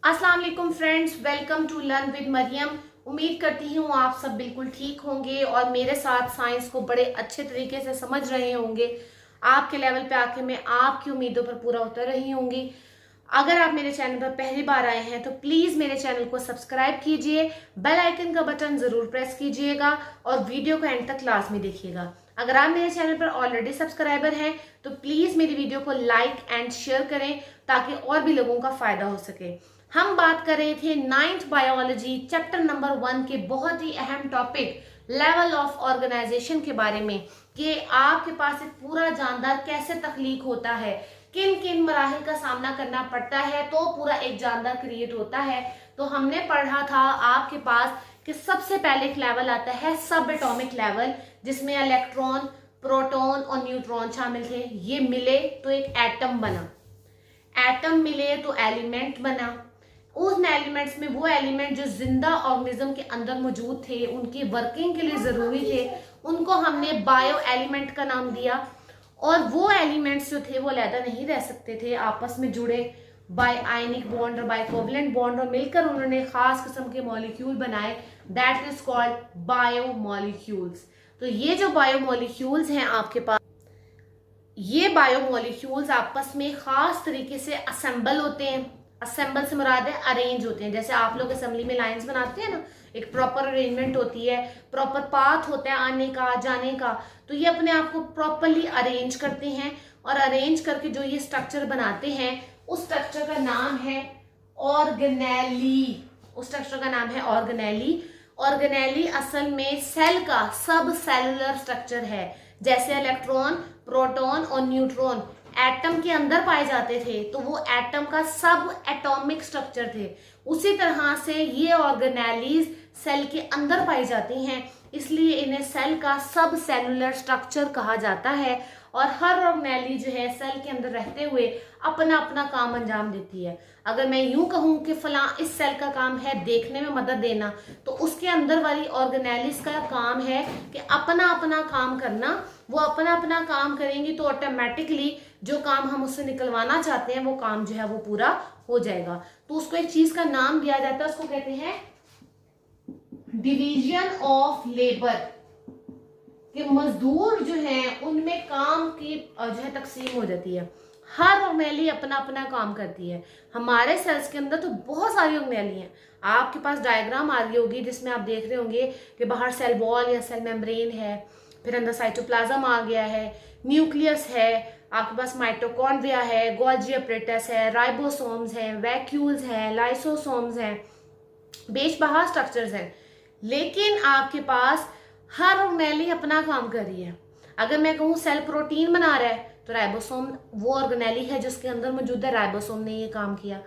अस्सलाम वालेकुम friends, welcome to learn with Mariam. उम्मीद करती हूँ आप सब बिल्कुल ठीक होंगे और मेरे साथ साइंस को बड़े अच्छे तरीके से समझ रहे होंगे। आपके लेवल पे आके मैं आपकी उम्मीदों पर पूरा उतर रही होंगी। अगर आप मेरे चैनल पर पहली बार आए हैं तो प्लीज मेरे चैनल को सब्सक्राइब कीजिए, बेल आइकन का बटन जरूर प्रेस कीजिएगा और वीडियो को एंड तक क्लास में देखिएगा। अगर आप मेरे चैनल पर ऑलरेडी सब्सक्राइबर हैं तो प्लीज मेरी वीडियो को लाइक एंड शेयर करें ताकि और भी लोगों का फायदा हो सके। हम बात कर रहे थे 9th बायोलॉजी चैप्टर नंबर 1 के बहुत ही अहम टॉपिक लेवल ऑफ ऑर्गेनाइजेशन के बारे में कि आपके पास एक पूरा जानदार कैसे तख्लीक होता है, किन किन मराहिल का सामना करना पड़ता है तो पूरा एक जानदार क्रिएट होता है। तो हमने पढ़ा था आपके पास कि सबसे पहले एक लेवल आता है सब एटॉमिक लेवल, जिसमें इलेक्ट्रॉन, प्रोटॉन और न्यूट्रॉन शामिल थे। ये मिले तो एक एटम बना, एटम मिले तो एलिमेंट बना। उन एलिमेंट्स में वो एलिमेंट जो जिंदा ऑर्गेनिज्म के अंदर मौजूद थे, उनकी वर्किंग के लिए जरूरी थे, उनको हमने बायो एलिमेंट का नाम दिया। और वो एलिमेंट्स जो थे वो अलहदा नहीं रह सकते थे, आपस में जुड़े बाय आयनिक बॉन्ड और बाय कोवलेंट बॉन्ड, और मिलकर उन्होंने खास किस्म के मॉलिक्यूल बनाए, that is called bio molecules. तो ये जो बायो मॉलिक्यूल्स हैं आपके पास, ये बायो मॉलिक्यूल्स आपस में खास तरीके से असेंबल होते हैं। असेंबल से मुराद है अरेंज होते हैं। जैसे आप लोग असेंबली में लाइंस बनाते हैं ना, एक प्रॉपर अरेंजमेंट होती है, प्रॉपर पाथ होता है आने का जाने का। तो ये अपने आप को प्रॉपरली अरेंज करते हैं और अरेंज करके जो ये स्ट्रक्चर बनाते हैं उस स्ट्रक्चर का नाम है ऑर्गेनेली। उस स्ट्रक्चर का नाम है ऑर्गेनेली। ऑर्गेनेली असल में सेल का सब सेलुलर स्ट्रक्चर है। जैसे इलेक्ट्रॉन, प्रोटॉन और न्यूट्रॉन एटम के अंदर पाए जाते थे तो वो एटम का सब एटॉमिक स्ट्रक्चर थे, उसी तरह से ये ऑर्गेनेलीज सेल के अंदर पाई जाती हैं, इसलिए इन्हें सेल का सब सेलुलर स्ट्रक्चर कहा जाता है। और हर ऑर्गेनेली जो है सेल के अंदर रहते हुए अपना अपना काम अंजाम देती है। अगर मैं यूं कहूं कि फलां इस सेल का काम है देखने में मदद देना, तो उसके अंदर वाली ऑर्गेनेलीज का काम है कि अपना अपना काम करना। वो अपना अपना काम करेंगी तो ऑटोमेटिकली जो काम हम उससे निकलवाना चाहते हैं वो काम जो है वो पूरा हो जाएगा। तो उसको एक चीज का नाम दिया जाता है, उसको कहते हैं डिवीजन ऑफ लेबर। कि मजदूर जो है उनमें काम की जो है तकसीम हो जाती है। हर ऑर्गेनेली अपना अपना काम करती है। हमारे सेल्स के अंदर तो बहुत सारी ऑर्गेनेली हैं। आपके पास डायग्राम आ रही होगी जिसमें आप देख रहे होंगे कि बाहर सेल वॉल या सेल मेम्ब्रेन है, फिर अंदर साइटोप्लाज्म आ गया है, न्यूक्लियस है, आपके पास माइटोकॉन्ड्रिया है, गोल्जी अपरेटस है, राइबोसोम्स हैं, वैक्यूल्स हैं, लाइसोसोम्स हैं, बेशबहा स्ट्रक्चर्स हैं। लेकिन आपके पास हर ऑर्गेनेली अपना काम कर रही है। अगर मैं कहूँ सेल प्रोटीन बना रहा है तो राइबोसोम वो ऑर्गेनेली है जिसके अंदर मौजूद है, राइबोसोम ने ये काम किया।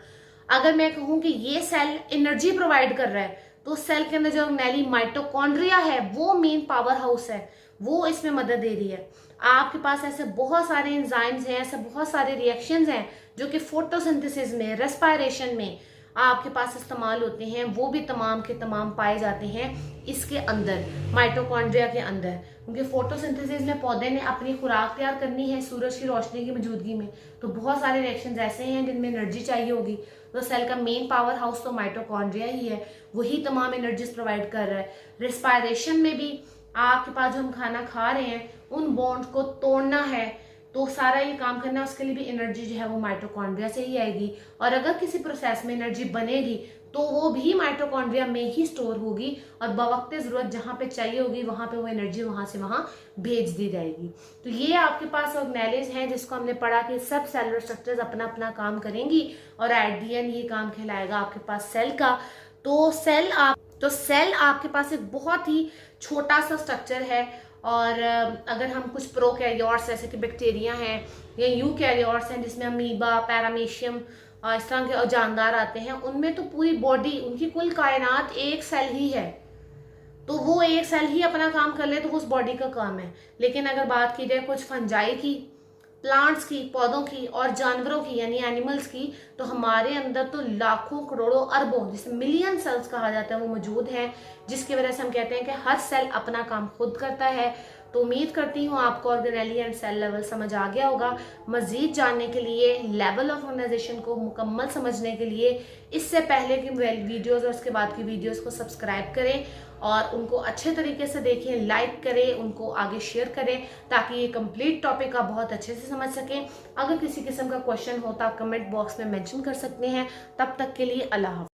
अगर मैं कहूँ कि ये सेल एनर्जी प्रोवाइड कर रहा है तो सेल के अंदर जो ऑर्गेनेली माइटोकॉन्ड्रिया है वो मेन पावर हाउस है, वो इसमें मदद दे रही है। आपके पास ऐसे बहुत सारे एंजाइम्स हैं, ऐसे बहुत सारे रिएक्शंस हैं जो कि फोटोसिंथेसिस में, रेस्पिरेशन में आपके पास इस्तेमाल होते हैं। वो भी तमाम के तमाम पाए जाते हैं इसके अंदर, माइटोकॉन्ड्रिया के अंदर। क्योंकि फोटोसिंथेसिस में पौधे ने अपनी खुराक तैयार करनी है सूरज की रोशनी की मौजूदगी में, तो बहुत सारे रिएक्शंस ऐसे हैं जिनमें एनर्जी चाहिए होगी। तो सेल का मेन पावर हाउस तो माइटोकॉन्ड्रिया ही है, वही तमाम एनर्जीज प्रोवाइड कर रहा है। रेस्पिरेशन में भी आपके पास जो हम खाना खा रहे हैं उन बॉन्ड को तोड़ना है तो सारा ये काम करना है, उसके लिए भी एनर्जी जो है वो माइटोकॉन्ड्रिया से ही आएगी। और अगर किसी प्रोसेस में एनर्जी बनेगी तो वो भी माइटोकॉन्ड्रिया में ही स्टोर होगी और बवक्त जरूरत जहां पे चाहिए होगी वहां पे वो एनर्जी वहां से वहां भेज दी जाएगी। तो ये आपके पास ऑर्गेनेलीज हैं जिसको हमने पढ़ा कि सब सेलुलर स्ट्रक्चर्स अपना अपना काम करेंगी और एट दी एंड ये काम कहलाएगा आपके पास सेल का। तो सेल आपके पास एक बहुत ही छोटा सा स्ट्रक्चर है। और अगर हम कुछ प्रोकैरियोट्स जैसे कि बैक्टीरिया हैं या यूकैरियोट्स हैं जिसमें अमीबा, पैरामीशियम इस तरह के जानदार आते हैं, उनमें तो पूरी बॉडी, उनकी कुल कायनात एक सेल ही है। तो वो एक सेल ही अपना काम कर ले तो वो उस बॉडी का काम है। लेकिन अगर बात की जाए कुछ फंजाई की, प्लांट्स की, पौधों की और जानवरों की यानी एनिमल्स की, तो हमारे अंदर तो लाखों करोड़ों अरबों, जिसे मिलियन सेल्स कहा जाता है, वो मौजूद हैं, जिसकी वजह से हम कहते हैं कि हर सेल अपना काम खुद करता है। तो उम्मीद करती हूँ आपको ऑर्गेनेली एंड सेल लेवल समझ आ गया होगा। मज़ीद जानने के लिए, लेवल ऑफ ऑर्गेनाइजेशन को मुकम्मल समझने के लिए इससे पहले की वीडियोस और उसके बाद की वीडियोस को सब्सक्राइब करें और उनको अच्छे तरीके से देखें, लाइक करें, उनको आगे शेयर करें ताकि ये कंप्लीट टॉपिक आप बहुत अच्छे से समझ सकें। अगर किसी किस्म का क्वेश्चन हो तो आप कमेंट बॉक्स में मेंशन कर सकते हैं। तब तक के लिए अल्लाह हाफ़िज़।